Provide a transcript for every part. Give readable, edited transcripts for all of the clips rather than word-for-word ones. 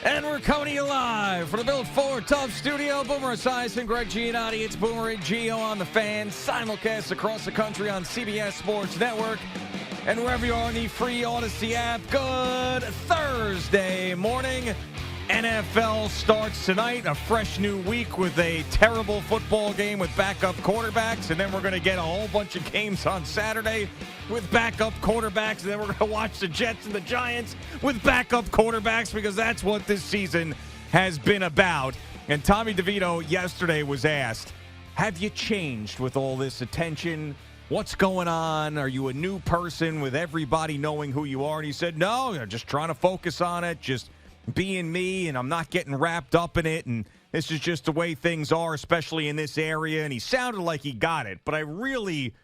And we're coming to you live from the Built Ford Tough Studio. Boomer Esiason, Greg Giannotti. It's Boomer and Gio on the Fan. Simulcast across the country on CBS Sports Network. And wherever you are on the free Odyssey app, good Thursday morning. NFL starts tonight, a fresh new week with a terrible football game with backup quarterbacks. And then we're going to get a whole bunch of games on Saturday with backup quarterbacks. And then we're going to watch the Jets and the Giants with backup quarterbacks because that's what this season has been about. And Tommy DeVito yesterday was asked, have you changed with all this attention? What's going on? Are you a new person with everybody knowing who you are? And he said, no, I'm just trying to focus on it, just being me, and I'm not getting wrapped up in it, and this is just the way things are, especially in this area. And he sounded like he got it, but I really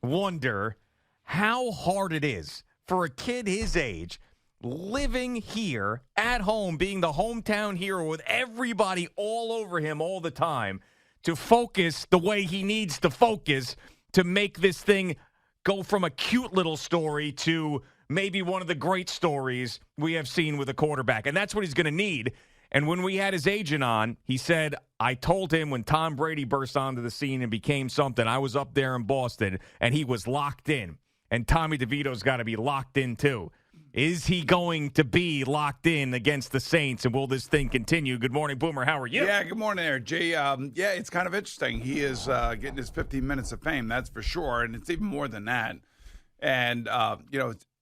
wonder how hard it is for a kid his age living here at home, being the hometown hero with everybody all over him all the time, to focus the way he needs to focus to make this thing go from a cute little story to maybe one of the great stories we have seen with a quarterback. And that's what he's going to need. And when we had his agent on, he said, I told him when Tom Brady burst onto the scene and became something, I was up there in Boston, and he was locked in. And Tommy DeVito's got to be locked in, too. Is he going to be locked in against the Saints, and will this thing continue? Good morning, Boomer. How are you? Yeah, good morning there, G. Yeah, it's kind of interesting. He is getting his 15 minutes of fame, that's for sure, and it's even more than that. And,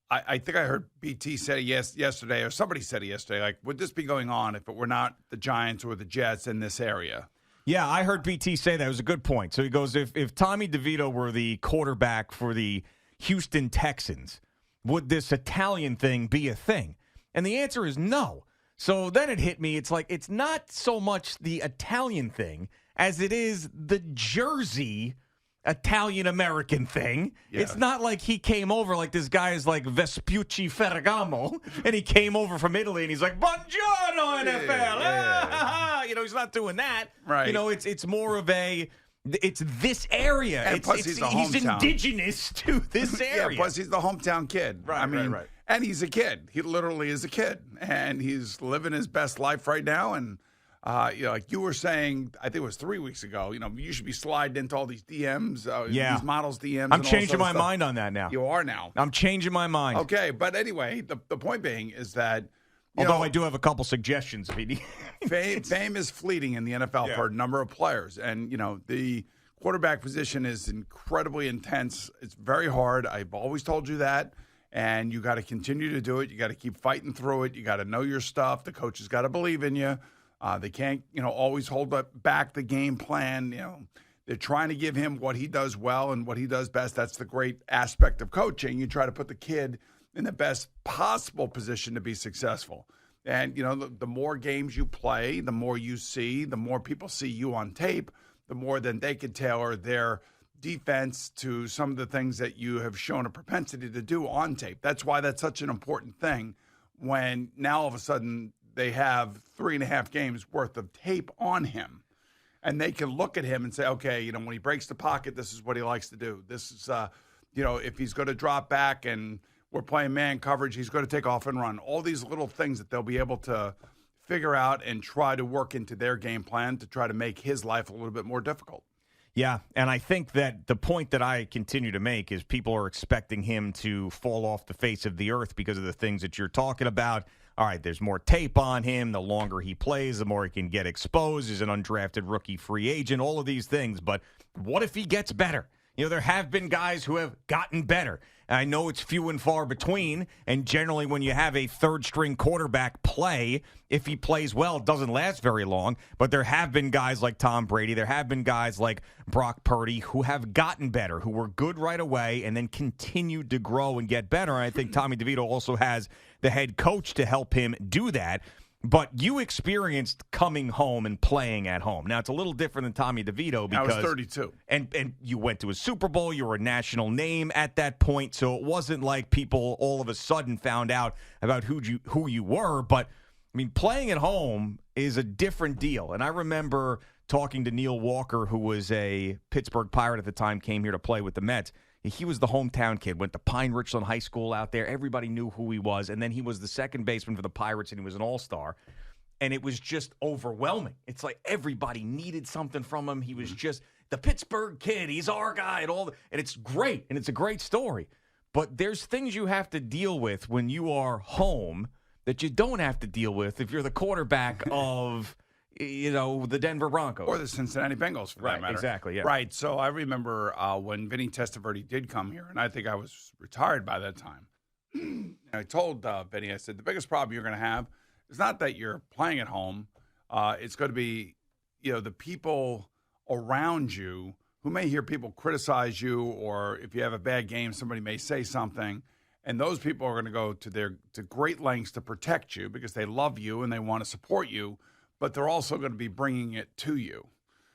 I think I heard BT say yesterday, or somebody said it yesterday, like, would this be going on if it were not the Giants or the Jets in this area? Yeah, I heard BT say that. It was a good point. So he goes, if Tommy DeVito were the quarterback for the Houston Texans, would this Italian thing be a thing? And the answer is no. So then it hit me. It's like, it's not so much the Italian thing as it is the Jersey Italian-American thing. Yeah. It's not like he came over like this guy is like Vespucci Ferragamo, and he came over from Italy, and he's like, Buongiorno, NFL. Yeah. He's not doing that. Right. It's more of it's this area. And plus he's indigenous to this area. Yeah, plus he's the hometown kid. Right, right. And he's a kid. He literally is a kid. And he's living his best life right now. And like you were saying, I think it was 3 weeks ago, you should be sliding into all these DMs, these models' DMs. I'm changing my mind on that now. You are now. I'm changing my mind. Okay, but anyway, the point being is that, although I do have a couple suggestions. Fame is fleeting in the NFL for a number of players. And, the quarterback position is incredibly intense. It's very hard. I've always told you that. And you got to continue to do it. You got to keep fighting through it. You got to know your stuff. The coaches got to believe in you. They can't, always hold back the game plan. They're trying to give him what he does well and what he does best. That's the great aspect of coaching. You try to put the kid in the best possible position to be successful. And, the more games you play, the more you see, the more people see you on tape, the more then they can tailor their defense to some of the things that you have shown a propensity to do on tape. That's why that's such an important thing when now all of a sudden they have 3.5 games worth of tape on him, and they can look at him and say, okay, when he breaks the pocket, this is what he likes to do. This is, if he's going to drop back and we're playing man coverage, he's going to take off and run. All these little things that they'll be able to figure out and try to work into their game plan to try to make his life a little bit more difficult. Yeah, and I think that the point that I continue to make is people are expecting him to fall off the face of the earth because of the things that you're talking about. All right, there's more tape on him. The longer he plays, the more he can get exposed. He's an undrafted rookie free agent, all of these things. But what if he gets better? There have been guys who have gotten better. And I know it's few and far between, and generally when you have a third-string quarterback play, if he plays well, it doesn't last very long. But there have been guys like Tom Brady, there have been guys like Brock Purdy who have gotten better, who were good right away and then continued to grow and get better. And I think Tommy DeVito also has the head coach to help him do that. But you experienced coming home and playing at home. Now, it's a little different than Tommy DeVito because I was 32. And you went to a Super Bowl. You were a national name at that point. So it wasn't like people all of a sudden found out about who you were. But, I mean, playing at home is a different deal. And I remember talking to Neil Walker, who was a Pittsburgh Pirate at the time, came here to play with the Mets. He was the hometown kid, went to Pine Richland High School out there. Everybody knew who he was. And then he was the second baseman for the Pirates, and he was an all-star. and it was just overwhelming. It's like everybody needed something from him. He was just the Pittsburgh kid. He's our guy, and it's great, and it's a great story. But there's things you have to deal with when you are home that you don't have to deal with if you're the quarterback of, the Denver Broncos. Or the Cincinnati Bengals, for that matter. Exactly, yeah. Right, so I remember when Vinny Testaverde did come here, and I think I was retired by that time. I told Vinny, I said, the biggest problem you're going to have is not that you're playing at home. It's going to be, the people around you who may hear people criticize you, or if you have a bad game, somebody may say something. And those people are going to go to great lengths to protect you because they love you and they want to support you, but they're also going to be bringing it to you.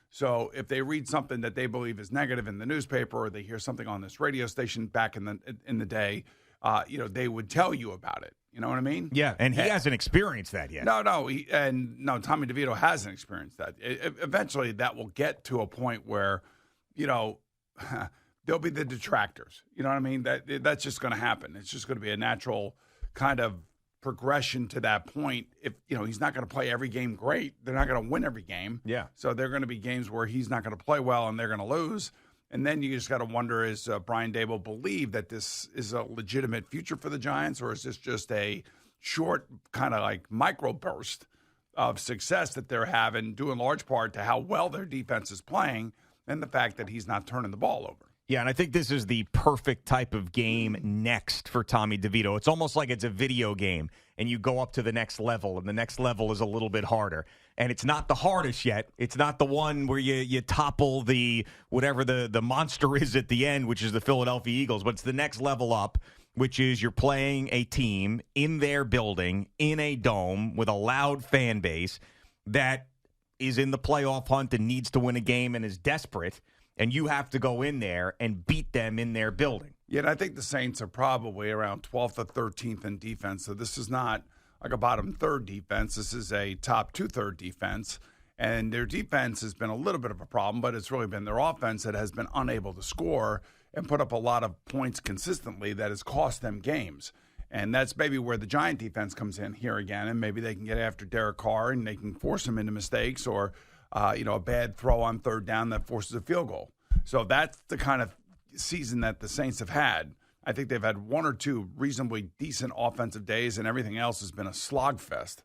So if they read something that they believe is negative in the newspaper, or they hear something on this radio station back in the day, they would tell you about it. You know what I mean? Yeah, and he hasn't experienced that yet. No, Tommy DeVito hasn't experienced that. Eventually, that will get to a point where, there'll be the detractors. You know what I mean? That's just going to happen. It's just going to be a natural kind of progression to that point. If he's not going to play every game great, they're not going to win every game. Yeah. So there are going to be games where he's not going to play well and they're going to lose. And then you just got to wonder, is Brian Daboll believe that this is a legitimate future for the Giants, or is this just a short kind of like microburst of success that they're having, due in large part to how well their defense is playing and the fact that he's not turning the ball over? Yeah, and I think this is the perfect type of game next for Tommy DeVito. It's almost like it's a video game, and you go up to the next level, and the next level is a little bit harder. And it's not the hardest yet. It's not the one where you topple the whatever the monster is at the end, which is the Philadelphia Eagles. But it's the next level up, which is you're playing a team in their building, in a dome, with a loud fan base that is in the playoff hunt and needs to win a game and is desperate. And you have to go in there and beat them in their building. Yeah, and I think the Saints are probably around 12th or 13th in defense. So this is not like a bottom third defense. This is a top two-third defense. And their defense has been a little bit of a problem, but it's really been their offense that has been unable to score and put up a lot of points consistently that has cost them games. And that's maybe where the Giant defense comes in here again, and maybe they can get after Derek Carr and they can force him into mistakes, or a bad throw on third down that forces a field goal. So that's the kind of season that the Saints have had. I think they've had one or two reasonably decent offensive days, and everything else has been a slogfest.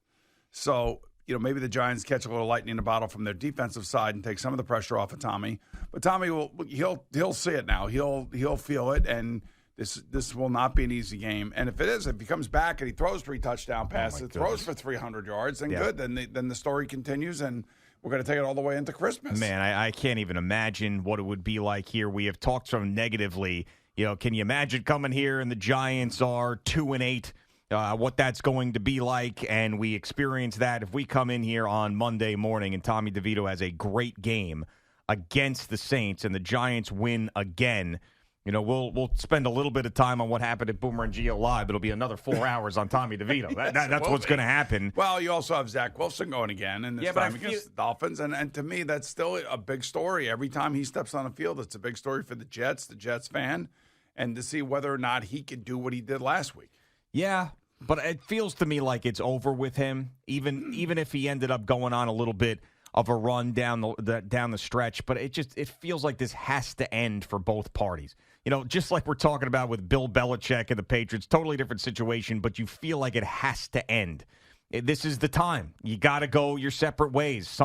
So, maybe the Giants catch a little lightning in a bottle from their defensive side and take some of the pressure off of Tommy. But Tommy he'll see it now. He'll feel it, and this will not be an easy game. And if he comes back and he throws 3 touchdown passes, throws for 300 yards, then good. Then the story continues, and we're going to take it all the way into Christmas. Man, I can't even imagine what it would be like here. We have talked so negatively. Can you imagine coming here and the Giants are 2-8? What that's going to be like, and we experience that if we come in here on Monday morning and Tommy DeVito has a great game against the Saints and the Giants win again. We'll spend a little bit of time on what happened at Boomer and Gio Live. It'll be another 4 hours on Tommy DeVito. That's what's going to happen. Well, you also have Zach Wilson going again, and this time against the Dolphins. And to me, that's still a big story. Every time he steps on the field, it's a big story for the Jets fan, and to see whether or not he could do what he did last week. Yeah, but it feels to me like it's over with him, even if he ended up going on a little bit of a run down the stretch. But it feels like this has to end for both parties. Just like we're talking about with Bill Belichick and the Patriots, totally different situation, but you feel like it has to end. This is the time. You got to go your separate ways.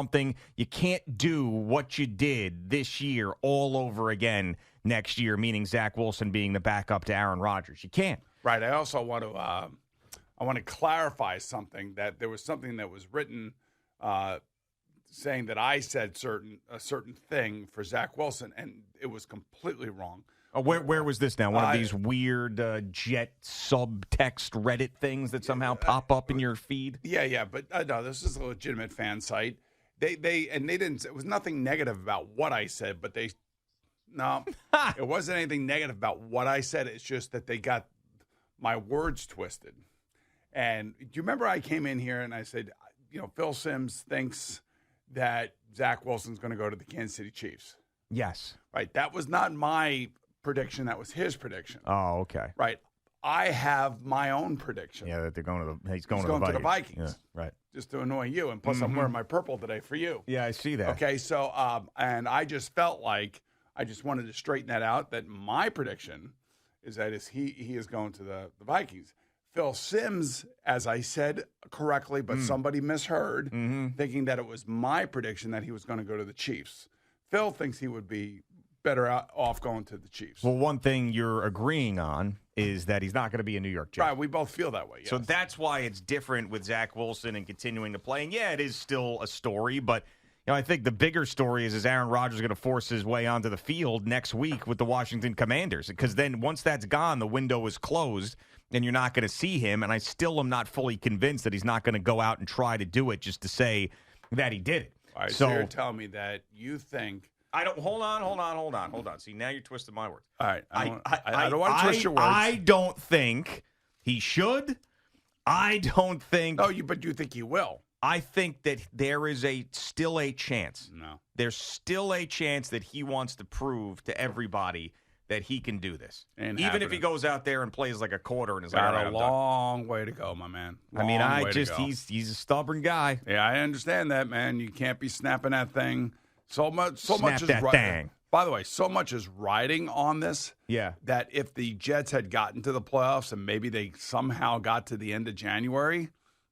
You can't do what you did this year all over again next year, meaning Zach Wilson being the backup to Aaron Rodgers. You can't. Right. I also want to clarify something, that there was something that was written saying that I said a certain thing for Zach Wilson, and it was completely wrong. Where was this now? One of these weird jet subtext Reddit things that somehow pop up in your feed? Yeah, but no, this is a legitimate fan site. They didn't. It was nothing negative about what I said, but it wasn't anything negative about what I said. It's just that they got my words twisted. And do you remember I came in here and I said, Phil Simms thinks that Zach Wilson's going to go to the Kansas City Chiefs? Yes. Right. That was not my prediction. That was his prediction. Oh, okay. Right. I have my own prediction. Yeah, that he's going to the Vikings. Yeah, right. Just to annoy you. And plus, I'm wearing my purple today for you. Yeah, I see that. Okay, so, and I just felt like I just wanted to straighten that out, that my prediction is that he is going to the Vikings. Phil Simms, as I said correctly, but somebody misheard, thinking that it was my prediction that he was going to go to the Chiefs. Phil thinks he would be better off going to the Chiefs. Well, one thing you're agreeing on is that he's not going to be a New York Jet. Right, we both feel that way, yes. So that's why it's different with Zach Wilson and continuing to play. And, yeah, it is still a story, but I think the bigger story is Aaron Rodgers going to force his way onto the field next week with the Washington Commanders? Because then once that's gone, the window is closed, and you're not going to see him. And I still am not fully convinced that he's not going to go out and try to do it just to say that he did it. All right, so you're telling me that you think – I don't. Hold on. See, now you're twisting my words. All right. I don't want to twist your words. I don't think he should. I don't think. Oh, but you think he will? I think that there is still a chance. No. There's still a chance that he wants to prove to everybody that he can do this. Even if he goes out there and plays like a quarter and is like, got a long way to go, my man. He's a stubborn guy. Yeah, I understand that, man. You can't be snapping that thing. So much is thing. By the way, so much is riding on this. Yeah. That if the Jets had gotten to the playoffs and maybe they somehow got to the end of January,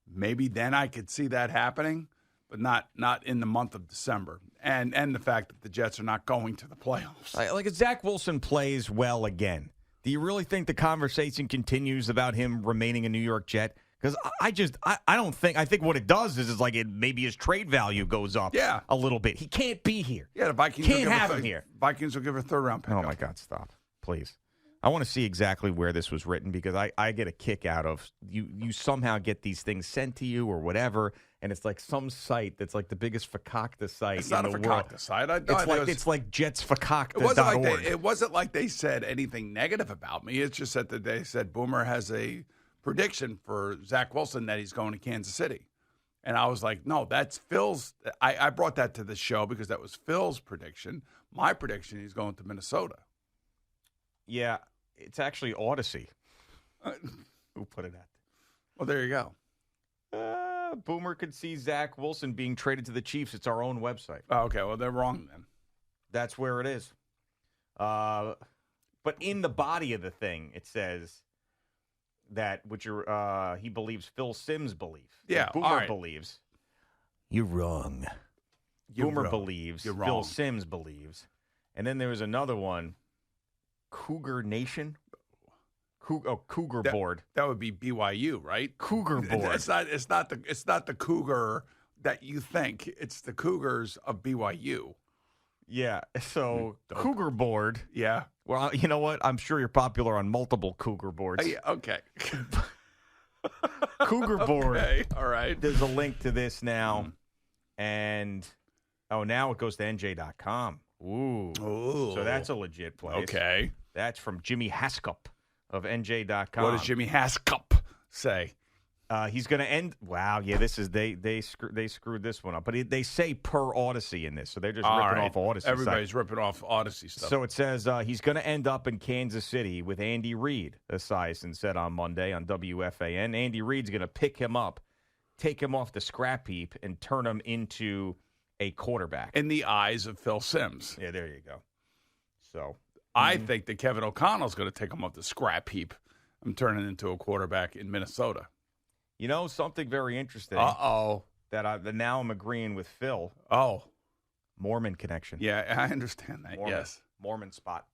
maybe then I could see that happening, but not in the month of December. And the fact that the Jets are not going to the playoffs. Like if Zach Wilson plays well again, do you really think the conversation continues about him remaining a New York Jet? Because I don't think – I think what it does is like maybe his trade value goes up a little bit. He can't be here. Yeah, the Vikings can't have him here. Vikings will give a third-round pick. Oh, my God, stop. Please. I want to see exactly where this was written because I get a kick out of you somehow get these things sent to you or whatever, and it's like some site that's like the biggest fakakta site in the world. It's not a fakakta site. It's like jetsfakakta.org. It wasn't like they said anything negative about me. It's just that they said Boomer has a – prediction for Zach Wilson that he's going to Kansas City. And I was like, no, that's Phil's. I brought that to the show because that was Phil's prediction. My prediction, he's going to Minnesota. Yeah, it's actually Odyssey. Who put it at? Well, there you go. Boomer could see Zach Wilson being traded to the Chiefs. It's our own website. Oh, okay, well, they're wrong then. That's where it is. But in the body of the thing, it says that he believes Phil Simms believes. Yeah, Boomer believes. You're wrong. Boomer believes. You're Phil wrong. Simms believes. And then there was another one. Cougar Nation? Cougar Board. That would be BYU, right? Cougar Board. It's not the Cougar that you think. It's the Cougars of BYU. Yeah. So Cougar Board. Yeah. Well, you know what? I'm sure you're popular on multiple Cougar boards. Yeah, okay. Cougar Board. Okay. All right. There's a link to this now. And, now it goes to NJ.com. Ooh. So that's a legit place. Okay. That's from Jimmy Haskup of NJ.com. What does Jimmy Haskup say? He's going to end. Wow, yeah, this is they screwed this one up, but they say per Odyssey in this, so they're just ripping off Odyssey. Everybody's ripping off Odyssey stuff. So it says he's going to end up in Kansas City with Andy Reid, Esiason said on Monday on WFAN. Andy Reid's going to pick him up, take him off the scrap heap, and turn him into a quarterback. In the eyes of Phil Simms. Yeah, there you go. So I think that Kevin O'Connell's going to take him off the scrap heap and turn him into a quarterback in Minnesota. You know, something very interesting. Uh-oh. That now I'm agreeing with Phil. Oh. Mormon connection. Yeah, I understand that, yes. Mormon spot.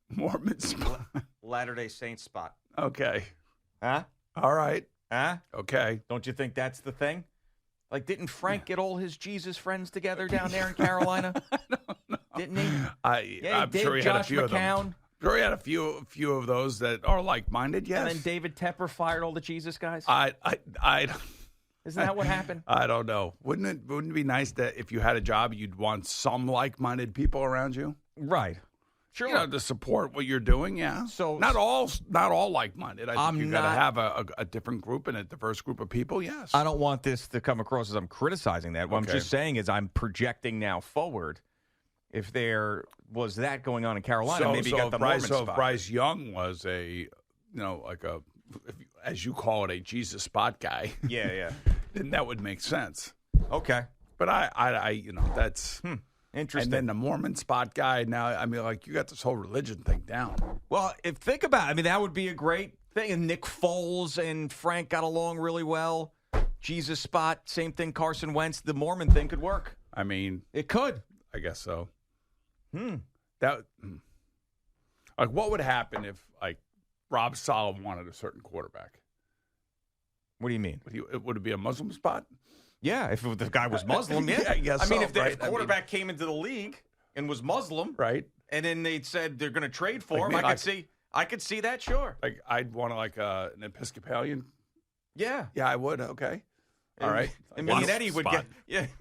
Mormon spot. Latter-day Saints spot. Okay. Huh? All right. Huh? Okay. Don't you think that's the thing? Like, didn't Frank get all his Jesus friends together down there in Carolina? I don't know. Didn't he? I'm sure he had a few of them. Sure, he had a few of those that are like-minded. Yes. And then David Tepper fired all the Jesus guys. Isn't that what happened? I don't know. Wouldn't it be nice that if you had a job, you'd want some like-minded people around you? Right. Sure. To support what you're doing. Yeah. So not all like-minded. I think you got to have a different group and a diverse group of people. Yes. I don't want this to come across as I'm criticizing that. What I'm just saying is I'm projecting now forward. If there was that going on in Carolina, maybe you got the Mormon spot. So if Bryce Young was like as you call it, a Jesus spot guy, Yeah. then that would make sense. Okay. But I that's Interesting. And then the Mormon spot guy. Now, I mean, like you got this whole religion thing down. Well, think about it. I mean, that would be a great thing. And Nick Foles and Frank got along really well. Jesus spot, same thing. Carson Wentz. The Mormon thing could work. I mean, It could. I guess so. Like, what would happen if like Rob Saleh wanted a certain quarterback? What do you mean? Would it be a Muslim spot? Yeah, if the guy was Muslim, yeah. I guess mean, so, if the right? quarterback came into the league and was Muslim, Right. and then they said they're going to trade for Like him, me, I could see that, sure. Like I'd want an Episcopalian. Yeah. Yeah, I would. Okay. All right. And me and Eddie would get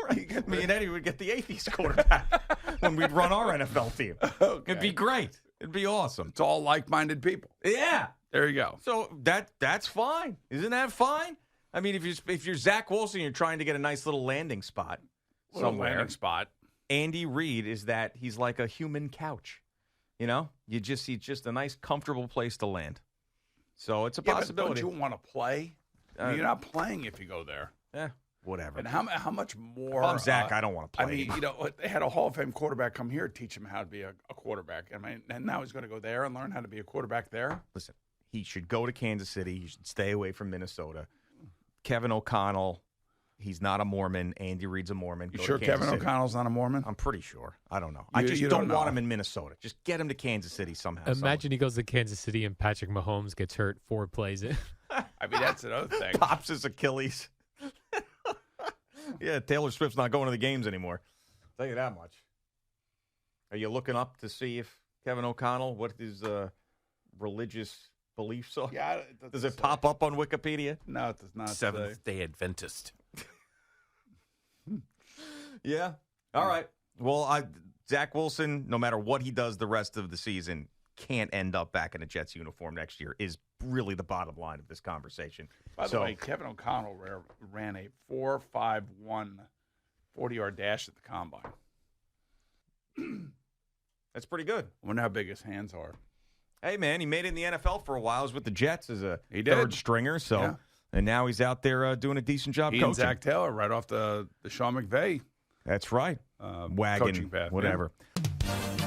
right. Me and Eddie would get the atheist quarterback when we'd run our NFL team. Okay. It'd be great. It'd be awesome. It's all like-minded people. Yeah. There you go. So that's fine. Isn't that fine? I mean, if you're Zach Wilson, you're trying to get a nice little landing spot somewhere. Landing spot. Andy Reid is that he's like a human couch. You know, he's just a nice, comfortable place to land. So it's a possibility. But don't you want to play? I mean, you're not playing if you go there. Yeah, whatever. And how much more? If I'm Zach, I don't want to play. I mean, they had a Hall of Fame quarterback come here teach him how to be a quarterback. I mean, and now he's going to go there and learn how to be a quarterback there. Listen, he should go to Kansas City. He should stay away from Minnesota. Kevin O'Connell, he's not a Mormon. Andy Reid's a Mormon. You sure Kevin O'Connell's not a Mormon? I'm pretty sure. I don't know. I just don't want him in Minnesota. Just get him to Kansas City somehow. Imagine he goes to Kansas City and Patrick Mahomes gets hurt 4 plays in. I mean, that's another thing. Pops his Achilles. Yeah, Taylor Swift's not going to the games anymore. I'll tell you that much. Are you looking up to see if Kevin O'Connell, what his religious beliefs are? Yeah, does it pop up on Wikipedia? No, it does not. Seventh-day Adventist. Yeah. All right. Well, Zach Wilson, no matter what he does the rest of the season, can't end up back in a Jets uniform next year is really the bottom line of this conversation. By the way, Kevin O'Connell ran a 4.51 40-yard dash at the combine. That's pretty good. I wonder how big his hands are. Hey, man, he made it in the NFL for a while. He was with the Jets as a third stringer. So, yeah. And now he's out there doing a decent job coaching. And Zach Taylor right off the Sean McVay. That's right. coaching Wagon, path, whatever. Yeah.